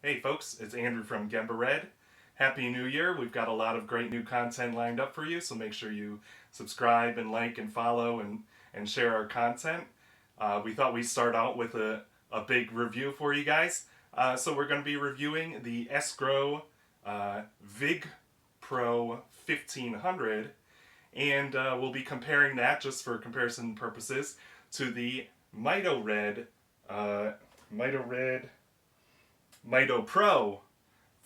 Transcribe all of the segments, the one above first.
Hey folks, it's Andrew from Gemba Red. Happy New Year. We've got a lot of great new content lined up for you, so make sure you subscribe and like and follow and share our content. We thought we'd start out with a big review for you guys. So we're going to be reviewing the Sgrow VigPro 1500, and we'll be comparing that, just for comparison purposes, to the MitoRed, MitoRed MitoPro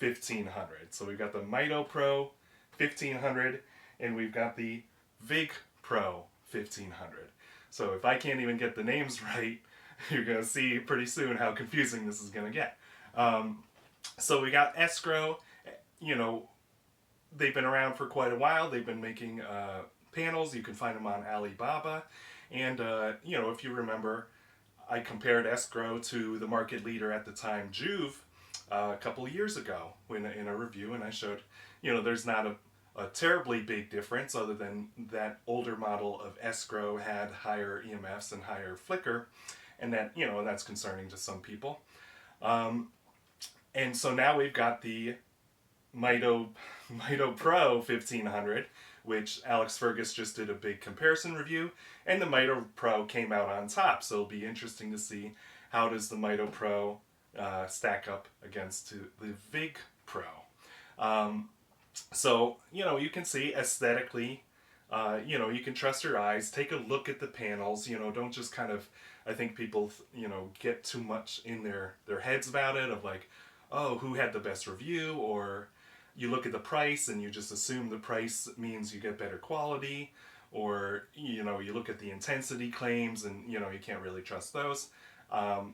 1500. So we've got the MitoPro 1500 and we've got the VigPro 1500. So if I can't even get the names right, you're going to see pretty soon how confusing this is going to get. So we got Sgrow. You know, they've been around for quite a while. They've been making panels. You can find them on Alibaba. And, if you remember, I compared Sgrow to the market leader at the time, Juve, a couple of years ago in a review, and I showed, there's not a terribly big difference other than that older model of Sgrow had higher EMFs and higher flicker, and that, that's concerning to some people. And so now we've got the MitoPro 1500, which Alex Fergus just did a big comparison review, and the MitoPro came out on top. So it'll be interesting to see how does the MitoPro stack up against the VigPro. So you can see aesthetically. You can trust your eyes. Take a look at the panels. Don't just kind of. I think people get too much in their heads about it, of like, oh, who had the best review, or you look at the price and you just assume the price means you get better quality, or you look at the intensity claims and you can't really trust those.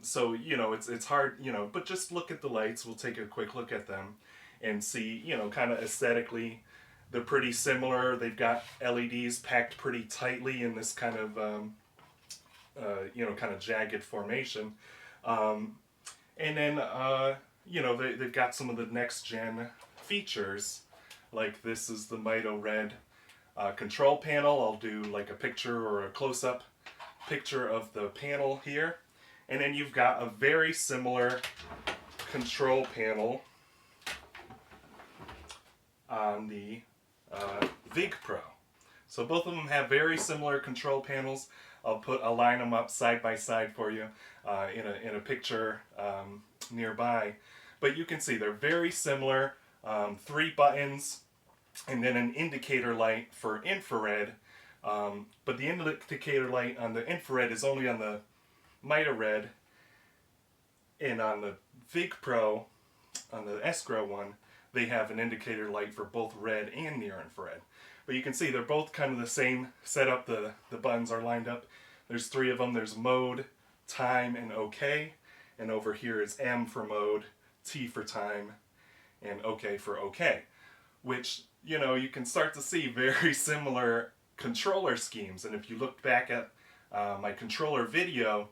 So it's hard, but just look at the lights. We'll take a quick look at them and see, kind of aesthetically, they're pretty similar. They've got LEDs packed pretty tightly in this kind of kind of jagged formation. And then they've got some of the next gen features, like this is the MitoRed control panel. I'll do like a picture or a close-up picture of the panel here, and then you've got a very similar control panel on the VigPro. So both of them have very similar control panels. I'll line them up side by side for you in a picture nearby, but you can see they're very similar. 3 buttons, and then an indicator light for infrared. But the indicator light on the infrared is only on the MitoRed, and on the VigPro, on the Sgrow one, they have an indicator light for both red and near infrared. But you can see they're both kind of the same setup. The buttons are lined up. There's 3 of them. There's mode, time, and OK. And over here is M for mode, T for time, and OK for OK, which, you can start to see very similar controller schemes. And if you look back at my controller video,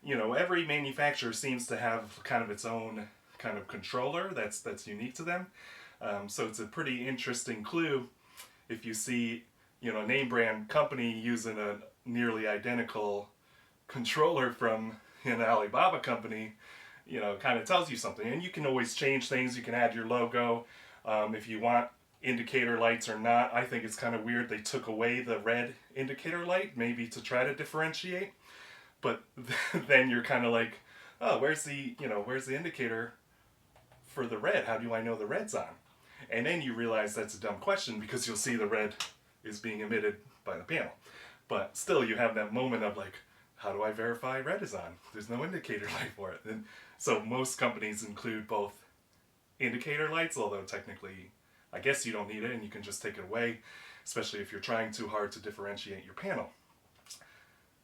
every manufacturer seems to have kind of its own kind of controller that's unique to them. So it's a pretty interesting clue if you see, a name brand company using a nearly identical controller from an Alibaba company. Kind of tells you something. And you can always change things. You can add your logo if you want indicator lights or not. I think it's kind of weird they took away the red indicator light, maybe to try to differentiate. But then you're kind of like, oh, where's the indicator for the red? How do I know the red's on? And then you realize that's a dumb question, because you'll see the red is being emitted by the panel. But still, you have that moment of like, how do I verify red is on? There's no indicator light for it. And so most companies include both indicator lights, although technically, I guess you don't need it and you can just take it away, especially if you're trying too hard to differentiate your panel.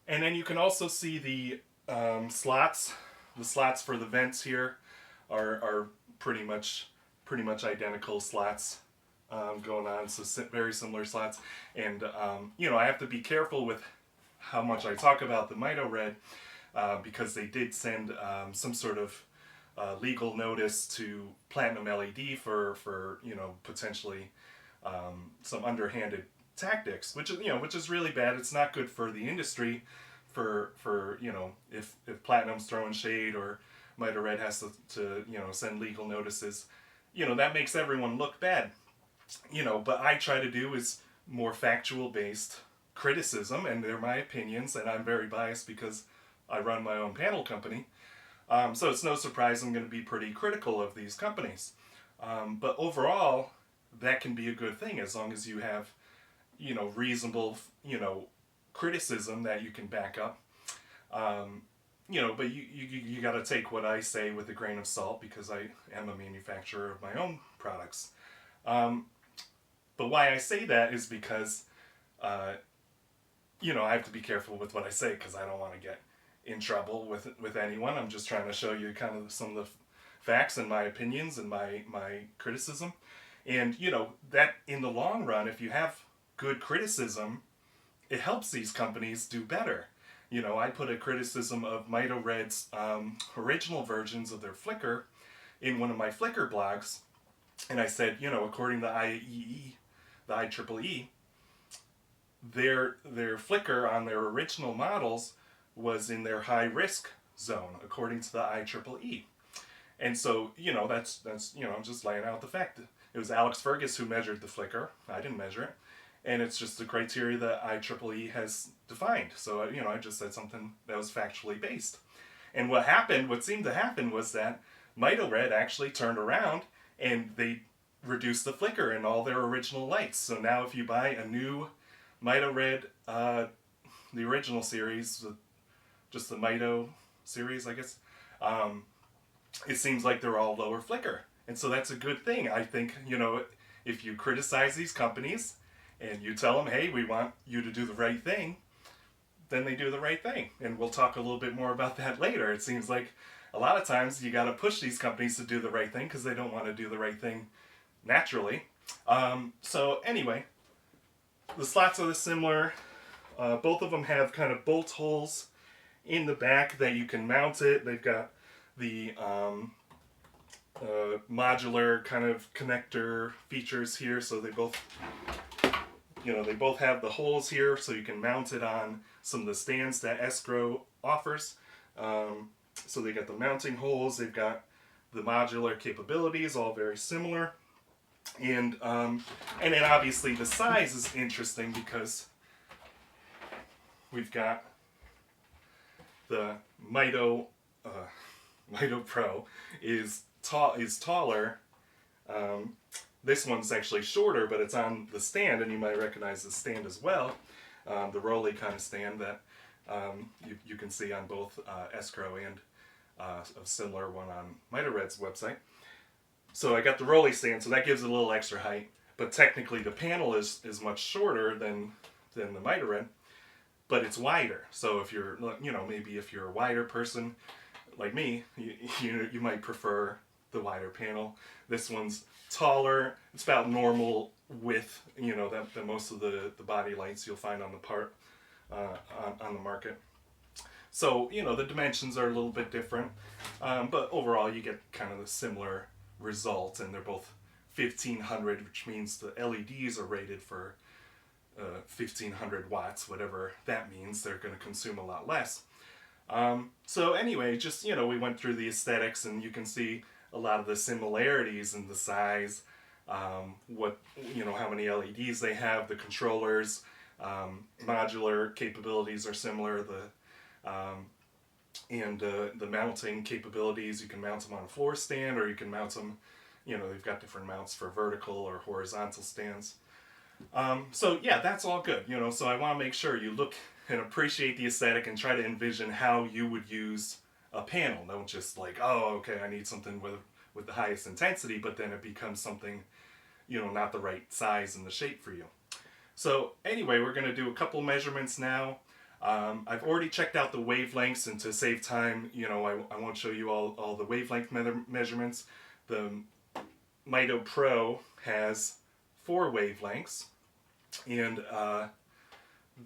And then you can also see the slots. The slots for the vents here are pretty much identical slots going on, so very similar slots. And I have to be careful with how much I talk about the MitoRed, because they did send some sort of legal notice to Platinum LED for potentially some underhanded tactics, which is really bad. It's not good for the industry, for if Platinum's throwing shade, or MitoRed has to send legal notices. That makes everyone look bad. But I try to do is more factual based criticism, and they're my opinions, and I'm very biased because I run my own panel company. So it's no surprise I'm going to be pretty critical of these companies. But overall, that can be a good thing as long as you have, reasonable, criticism that you can back up. But you got to take what I say with a grain of salt because I am a manufacturer of my own products. But why I say that is because, I have to be careful with what I say because I don't want to get in trouble with anyone. I'm just trying to show you kind of some of the facts and my opinions and my criticism. And, that in the long run, if you have good criticism, it helps these companies do better. I put a criticism of MitoRed's original versions of their Flickr in one of my Flickr blogs. And I said, according to the IEEE, their Flickr on their original models was in their high risk zone, according to the IEEE. And so, that's I'm just laying out the fact that it was Alex Fergus who measured the Flickr. I didn't measure it. And it's just the criteria that IEEE has defined. So, I just said something that was factually based. And what seemed to happen was that MitoRed actually turned around and they reduced the flicker in all their original lights. So now if you buy a new MitoRed, the original series, just the Mito series, I guess, it seems like they're all lower flicker. And so that's a good thing. I think, if you criticize these companies and you tell them, hey, we want you to do the right thing, then they do the right thing. And we'll talk a little bit more about that later. It seems like a lot of times you got to push these companies to do the right thing because they don't want to do the right thing naturally. So anyway, the slots are similar. Both of them have kind of bolt holes in the back that you can mount it. They've got the modular kind of connector features here, so they both have the holes here, so you can mount it on some of the stands that Sgrow offers. So they got the mounting holes, they've got the modular capabilities, all very similar. And then obviously the size is interesting because we've got the MitoPro is taller. This one's actually shorter, but it's on the stand, and you might recognize the stand as well. The Rolly kind of stand that you can see on both Sgrow and a similar one on MitoRed's website. So I got the Rolly stand, so that gives it a little extra height. But technically the panel is much shorter than the MitoRed, but it's wider. So if you're, maybe if you're a wider person like me, you might prefer the wider panel. This one's taller. It's about normal width, that most of the body lights you'll find on the on the market. So, the dimensions are a little bit different, but overall you get kind of the similar result, and they're both 1500, which means the LEDs are rated for 1500 watts, whatever that means. They're going to consume a lot less. So anyway, just, we went through the aesthetics, and you can see a lot of the similarities in the size, how many LEDs they have, the controllers, modular capabilities are similar, and the mounting capabilities, you can mount them on a floor stand, or you can mount them, they've got different mounts for vertical or horizontal stands. So yeah, that's all good, so I want to make sure you look and appreciate the aesthetic and try to envision how you would use a panel. Don't just like, oh, okay, I need something with the highest intensity, but then it becomes something, not the right size and the shape for you. So anyway, we're going to do a couple measurements now. I've already checked out the wavelengths, and to save time, I won't show you all the wavelength measurements. The MitoPro has 4 wavelengths, and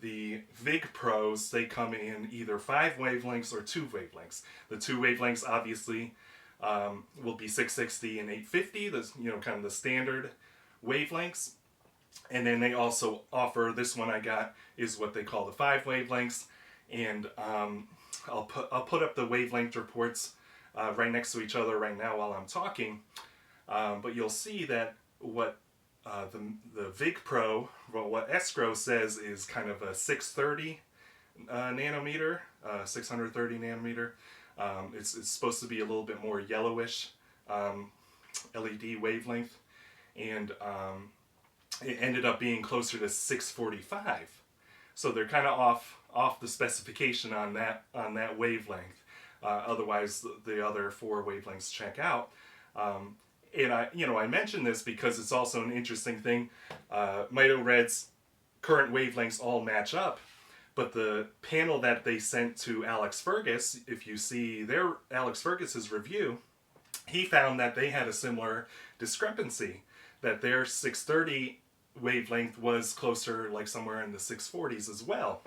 the VigPros, they come in either 5 wavelengths or 2 wavelengths. The 2 wavelengths obviously will be 660 and 850, that's kind of the standard wavelengths. And then they also offer, this one I got is what they call the 5 wavelengths, and I'll put up the wavelength reports right next to each other right now while I'm talking. But you'll see that what the VigPro, well, what Sgrow says is kind of a 630 nanometer, 630 nanometer. It's supposed to be a little bit more yellowish LED wavelength, and it ended up being closer to 645. So they're kind of off the specification on that wavelength. Otherwise, the other 4 wavelengths check out. And I mention this because it's also an interesting thing. MitoRed's current wavelengths all match up, but the panel that they sent to Alex Fergus, if you see Alex Fergus's review, he found that they had a similar discrepancy, that their 630 wavelength was closer, like somewhere in the 640s as well.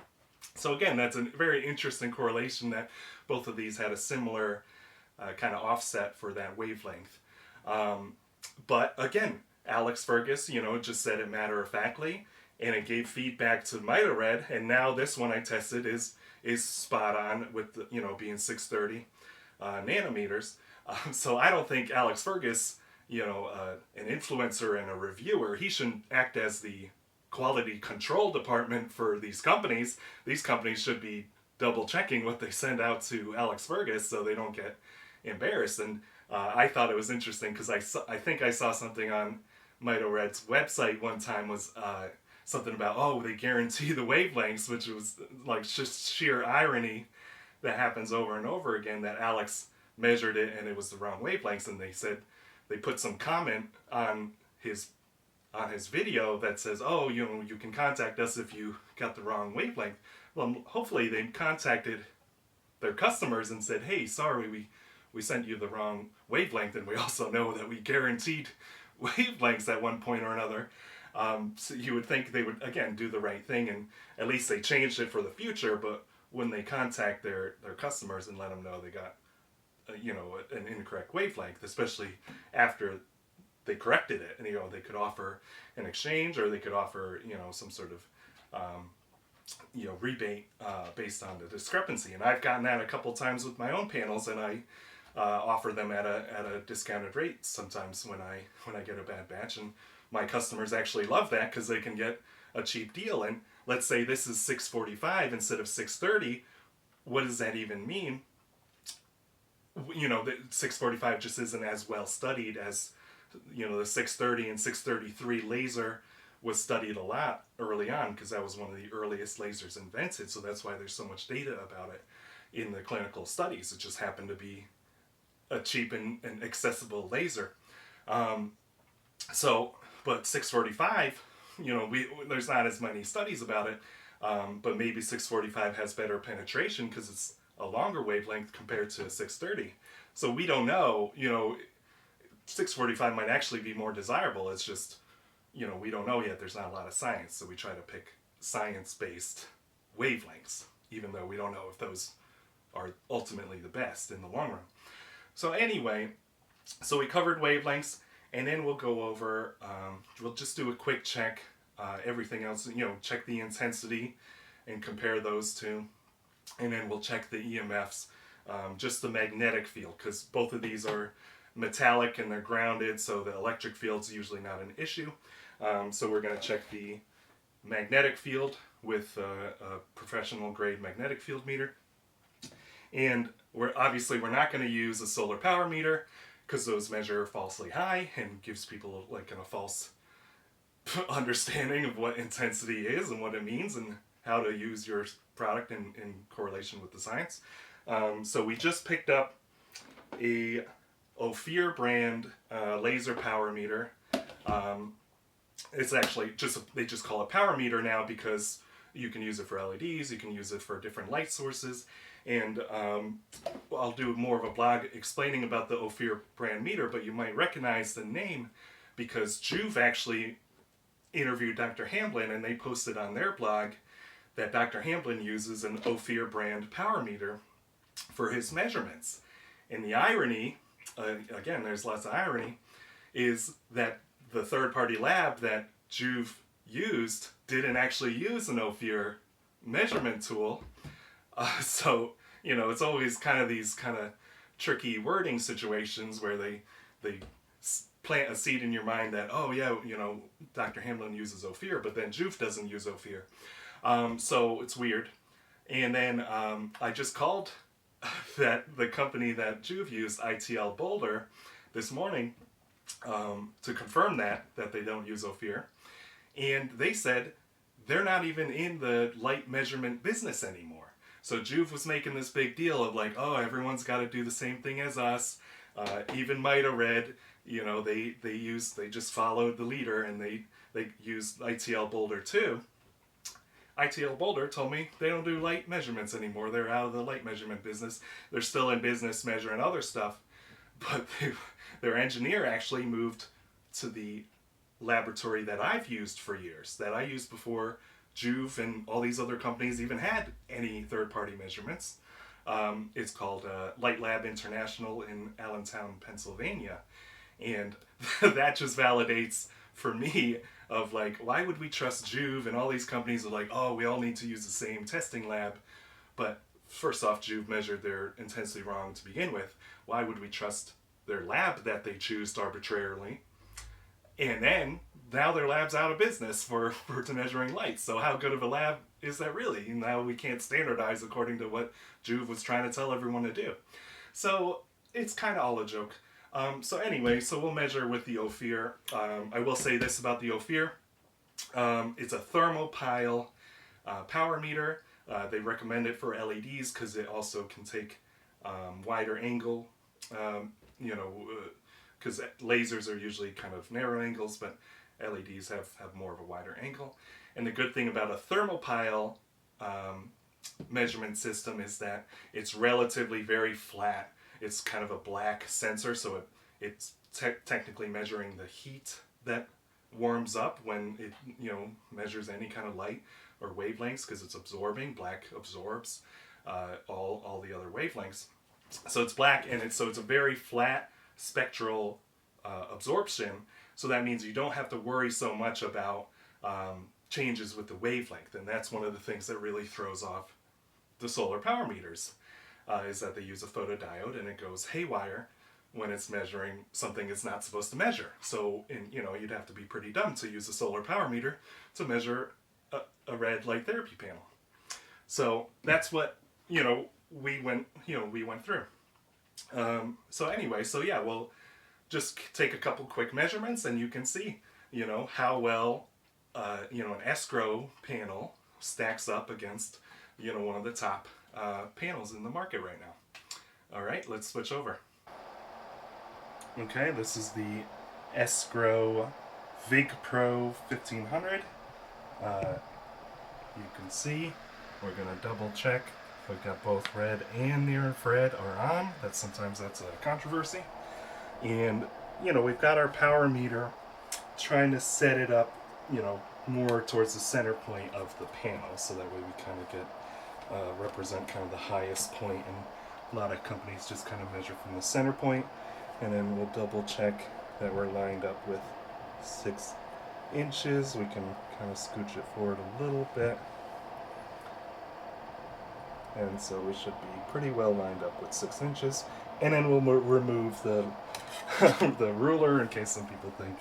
So again, that's a very interesting correlation, that both of these had a similar kind of offset for that wavelength. But again, Alex Fergus, just said it matter-of-factly, and it gave feedback to MitoRed, and now this one I tested is spot on with the, being 630 nanometers. So I don't think Alex Fergus, an influencer and a reviewer, he shouldn't act as the quality control department for these companies. These companies should be double checking what they send out to Alex Fergus so they don't get embarrassed. And I thought it was interesting because I think I saw something on MitoRed's website one time, was something about, they guarantee the wavelengths, which was like just sheer irony that happens over and over again, that Alex measured it and it was the wrong wavelengths, and they said they put some comment on his video that says, you can contact us if you got the wrong wavelength. Well, hopefully they contacted their customers and said, hey, sorry, we sent you the wrong wavelength, and we also know that we guaranteed wavelengths at one point or another. So you would think they would, again, do the right thing, and at least they changed it for the future. But when they contact their customers and let them know they got an incorrect wavelength, especially after they corrected it, and they could offer an exchange, or they could offer some sort of rebate based on the discrepancy. And I've gotten that a couple times with my own panels, and I offer them at a discounted rate sometimes when I get a bad batch, and my customers actually love that because they can get a cheap deal. And let's say this is 645 instead of 630. What does that even mean? The 645 just isn't as well studied as the 630 and 633 laser was studied a lot early on, because that was one of the earliest lasers invented. So that's why there's so much data about it in the clinical studies. It just happened to be a cheap and accessible laser. But 645, there's not as many studies about it, but maybe 645 has better penetration because it's a longer wavelength compared to 630. So we don't know, 645 might actually be more desirable. It's just, we don't know yet. There's not a lot of science, so we try to pick science-based wavelengths, even though we don't know if those are ultimately the best in the long run. So anyway, so we covered wavelengths, and then we'll go over, we'll just do a quick check, everything else, check the intensity and compare those two. And then we'll check the EMFs, just the magnetic field, because both of these are metallic and they're grounded, so the electric field's usually not an issue. So we're going to check the magnetic field with a professional grade magnetic field meter. And we're not going to use a solar power meter, because those measure falsely high and gives people a false understanding of what intensity is and what it means and how to use your product in correlation with the science. So we just picked up a Ophir brand laser power meter. It's actually they just call it power meter now, because you can use it for LEDs, you can use it for different light sources, and I'll do more of a blog explaining about the Ophir brand meter, but you might recognize the name because Juve actually interviewed Dr. Hamblin, and they posted on their blog that Dr. Hamblin uses an Ophir brand power meter for his measurements. And the irony, again, there's lots of irony, is that the third-party lab that Juve used didn't actually use an Ophir measurement tool. So, it's always kind of these kind of tricky wording situations where they plant a seed in your mind that, oh yeah, you know, Dr. Hamlin uses Ophir, but then Joovv doesn't use Ophir. So it's weird. And then I just called the company that Joovv used, ITL Boulder, this morning to confirm that they don't use Ophir. And they said they're not even in the light measurement business anymore. So Joovv was making this big deal of like, oh, everyone's got to do the same thing as us. Even MitoRed, you know, they just followed the leader and they used ITL Boulder too. ITL Boulder told me they don't do light measurements anymore. They're out of the light measurement business. They're still in business measuring other stuff, but their engineer actually moved to the laboratory that I've used for years, that I used before Joovv and all these other companies even had any third-party measurements. It's called Light Lab International in Allentown, Pennsylvania. And that just validates for me of like, why would we trust Joovv? And all these companies are like, oh, we all need to use the same testing lab. But first off, Joovv measured their intensity wrong to begin with. Why would we trust their lab that they choose arbitrarily? And then now their lab's out of business for measuring light. So how good of a lab is that really? Now we can't standardize according to what Joovv was trying to tell everyone to do. So it's kind of all a joke. So anyway, so we'll measure with the Ophir. I will say this about the Ophir. It's a thermopile power meter. They recommend it for LEDs because it also can take wider angle, because lasers are usually kind of narrow angles, but LEDs have more of a wider angle. And the good thing about a thermopile measurement system is that it's relatively very flat. It's kind of a black sensor, so it's technically measuring the heat that warms up when it measures any kind of light or wavelengths, because it's absorbing. Black absorbs all the other wavelengths. So it's black, and it's a very flat spectral absorption. So that means you don't have to worry so much about changes with the wavelength, and that's one of the things that really throws off the solar power meters. Is that they use a photodiode and it goes haywire when it's measuring something it's not supposed to measure. So, you'd have to be pretty dumb to use a solar power meter to measure a red light therapy panel. So that's what we went through. So anyway, we'll just take a couple quick measurements and you can see how well an Sgrow panel stacks up against one of the top panels in the market right now. All right, let's switch over. Okay, this is the Sgrow VigPro 1500. You can see we're going to double check. We've got both red and near infrared are on. Sometimes that's a controversy. And we've got our power meter trying to set it up more towards the center point of the panel, so that way we kind of get represent kind of the highest point, and a lot of companies just kind of measure from the center point, and then we'll double check that we're lined up with 6 inches. We can kind of scooch it forward a little bit, and so we should be pretty well lined up with 6 inches, and then we'll remove the the ruler in case some people think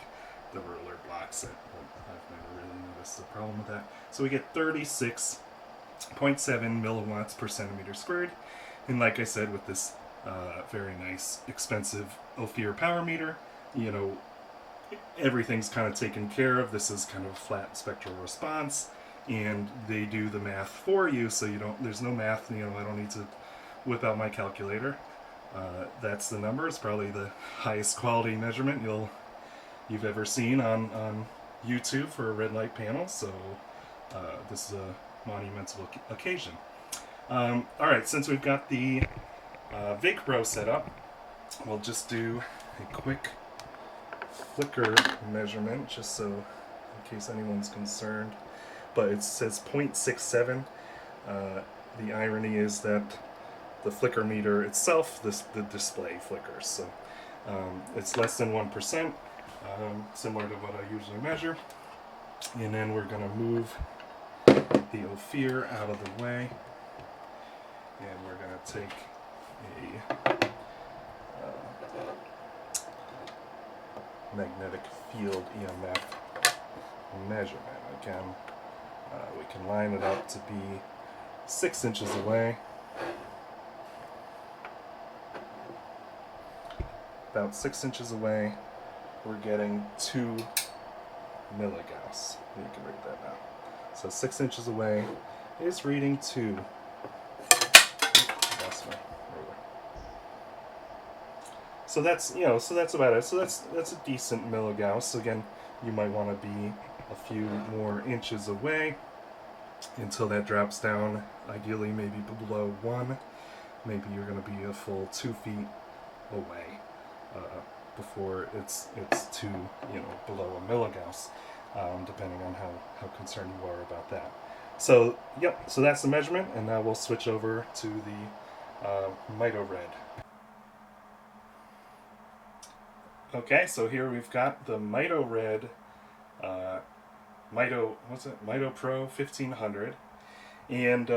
the ruler blocks it, but I've never really noticed a problem with that. So we get 36.7 milliwatts per centimeter squared, and like I said, with this very nice expensive Ophir power meter, everything's kind of taken care of. This is kind of a flat spectral response, and they do the math for you, so there's no math. I don't need to whip out my calculator. That's the number. It's probably the highest quality measurement you've ever seen on YouTube for a red light panel, so this is a monumental occasion. Alright, since we've got the VigPro set up, we'll just do a quick flicker measurement, just so in case anyone's concerned. But it says 0.67. The irony is that the flicker meter itself, the display flickers, so it's less than 1%, similar to what I usually measure. And then we're going to move the Ophir out of the way, and we're going to take a magnetic field EMF measurement. Again, we can line it up to be 6 inches away. About 6 inches away, we're getting 2 milligauss. You can read that now. So 6 inches away is reading 2. That's my ruler. So that's, so that's about it. So that's a decent milligauss. Again, you might want to be a few more inches away until that drops down. Ideally, maybe below 1. Maybe you're going to be a full 2 feet away before it's below a milligauss, depending on how concerned you are about that. So so that's the measurement, and now we'll switch over to the MitoRed. Okay, so here we've got the MitoRed MitoPro 1500, and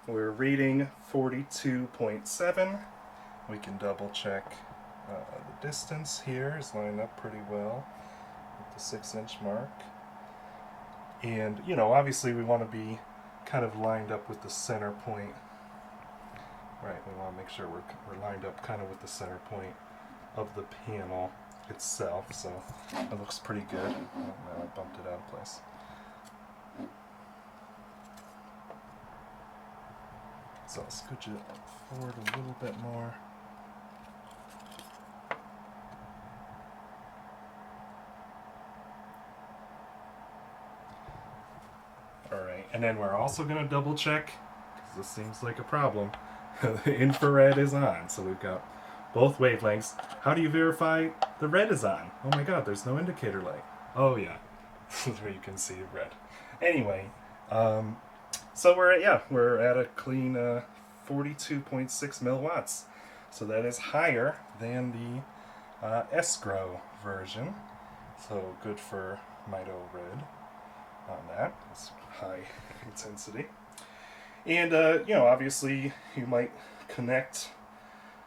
we're reading 42.7. We can double check the distance here is lined up pretty well with the 6-inch mark. And, obviously we want to be kind of lined up with the center point. Right, we want to make sure we're lined up kind of with the center point of the panel itself, so it looks pretty good. Oh, now I bumped it out of place. So I'll scooch it forward a little bit more. Alright, and then we're also going to double check, because this seems like a problem. The infrared is on, so we've got both wavelengths. How do you verify the red is on? Oh my god, there's no indicator light. Oh yeah, there you can see red. Anyway, so we're at a clean 42.6 milliwatts. So that is higher than the Sgrow version. So good for MitoRed on that. It's high intensity. And obviously you might connect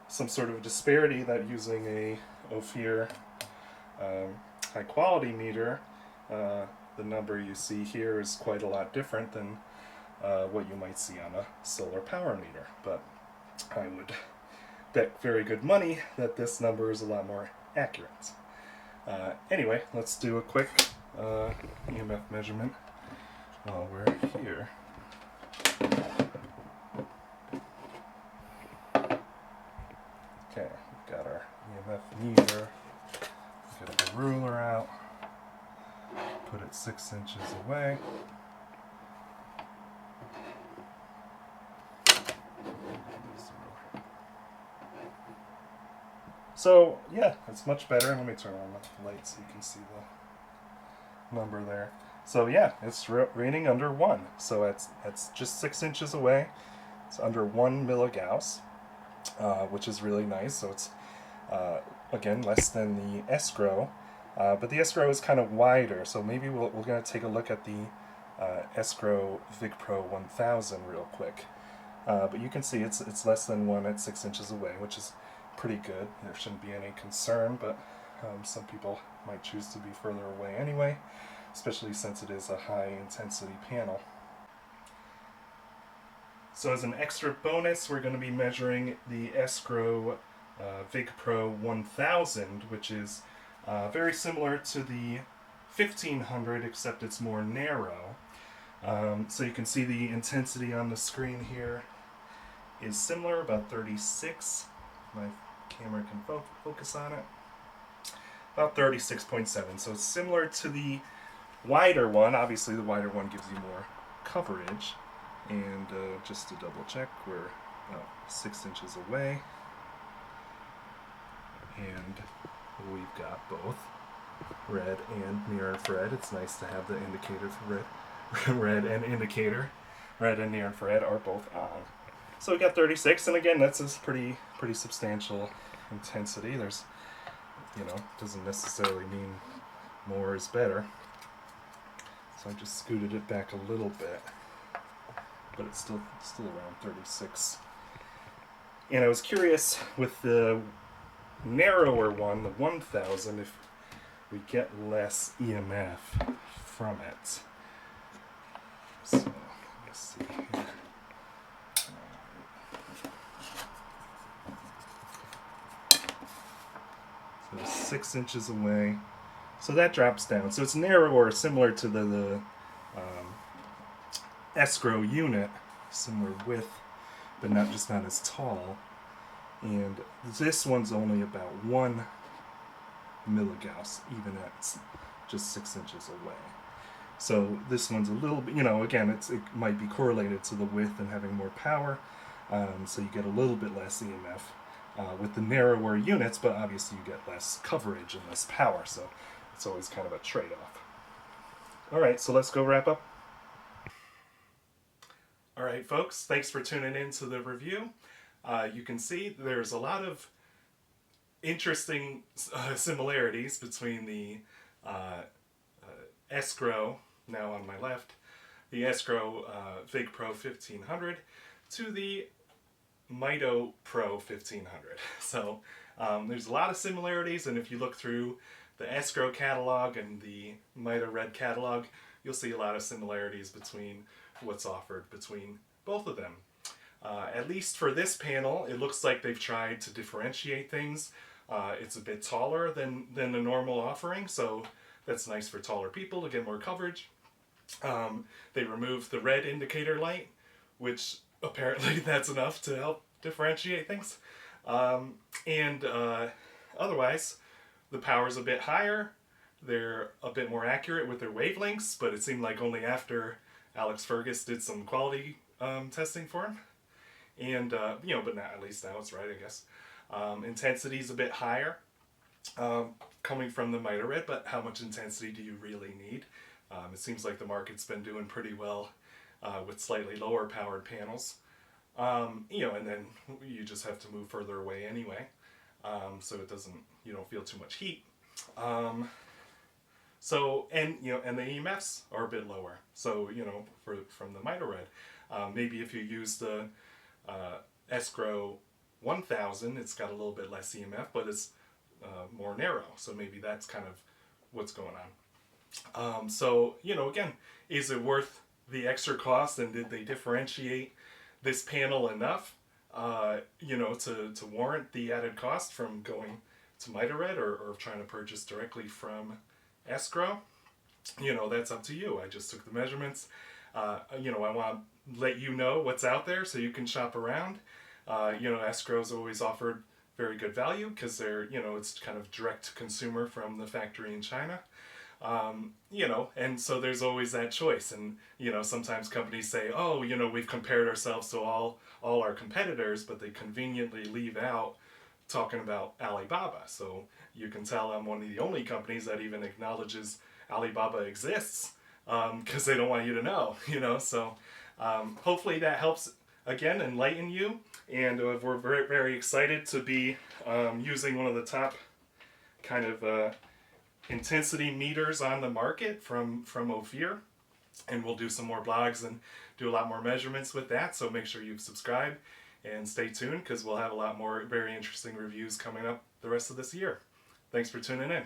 some sort of disparity that using a Ophir high quality meter, the number you see here is quite a lot different than what you might see on a solar power meter. But I would bet very good money that this number is a lot more accurate. Anyway, let's do a quick EMF measurement while we're here. Okay, we've got our EMF meter. Get the ruler out. Put it 6 inches away. So yeah, it's much better. Let me turn on the light so you can see the number there. So yeah, it's reading under 1. So it's just 6 inches away. It's under 1 milligauss, which is really nice. So it's again less than the Sgrow, but the Sgrow is kind of wider. So maybe we're going to take a look at the Sgrow VigPro 1000 real quick. But you can see it's less than 1 at 6 inches away, which is pretty good. There shouldn't be any concern, but some people might choose to be further away anyway, especially since it is a high intensity panel. So as an extra bonus, we're going to be measuring the Sgrow VigPro 1000, which is very similar to the 1500, except it's more narrow. So you can see the intensity on the screen here is similar, about 36. My camera can focus on it. About 36.7. So it's similar to the wider one. Obviously, the wider one gives you more coverage. And just to double check, we're about 6 inches away. And we've got both red and near infrared. It's nice to have the indicator for red and indicator. Red and near infrared are both on. So we got 36, and again, that's a pretty substantial intensity. There's, doesn't necessarily mean more is better. So I just scooted it back a little bit, but it's still around 36. And I was curious with the narrower one, the 1000, we get less EMF from it. So let's see here. So 6 inches away. So that drops down. So it's narrower, similar to the Sgrow unit, similar width, but not as tall. And this one's only about 1 milligauss, even at just 6 inches away. So this one's a little bit, again, it might be correlated to the width and having more power, so you get a little bit less EMF with the narrower units, but obviously you get less coverage and less power, so it's always kind of a trade-off. All right, so let's go wrap up. All right, folks, thanks for tuning in to the review. You can see there's a lot of interesting similarities between the Sgrow, now on my left, the Sgrow VigPro 1500 to the MitoPro 1500. So there's a lot of similarities, and if you look through the Sgrow catalog and the MitoRed catalog, you'll see a lot of similarities between what's offered between both of them. At least for this panel, it looks like they've tried to differentiate things. It's a bit taller than the normal offering, so that's nice for taller people to get more coverage. They removed the red indicator light, which apparently that's enough to help differentiate things. Otherwise, the power's a bit higher. They're a bit more accurate with their wavelengths, but it seemed like only after Alex Fergus did some quality testing for him. And, but not, at least now it's right, I guess. Intensity's a bit higher coming from the MitoRed, but how much intensity do you really need? It seems like the market's been doing pretty well with slightly lower powered panels. And then you just have to move further away anyway, so you don't feel too much heat. And the EMFs are a bit lower. So, from the MitoRed, maybe if you use the Sgrow 1000, it's got a little bit less EMF, but it's more narrow. So maybe that's kind of what's going on. Again, is it worth the extra cost, and did they differentiate this panel enough, to warrant the added cost from going to MitoRed or trying to purchase directly from Sgrow? That's up to you. I just took the measurements. I want to let you know what's out there so you can shop around. Sgrow's always offered very good value because they're, it's kind of direct to consumer from the factory in China. And so there's always that choice. And, sometimes companies say, oh, we've compared ourselves to all our competitors, but they conveniently leave out talking about Alibaba. So you can tell I'm one of the only companies that even acknowledges Alibaba exists, because they don't want you to know, So hopefully that helps, again, enlighten you. And we're very, very excited to be using one of the top kind of intensity meters on the market from Ophir. And we'll do some more blogs and do a lot more measurements with that. So make sure you subscribe and stay tuned, because we'll have a lot more very interesting reviews coming up the rest of this year. Thanks for tuning in.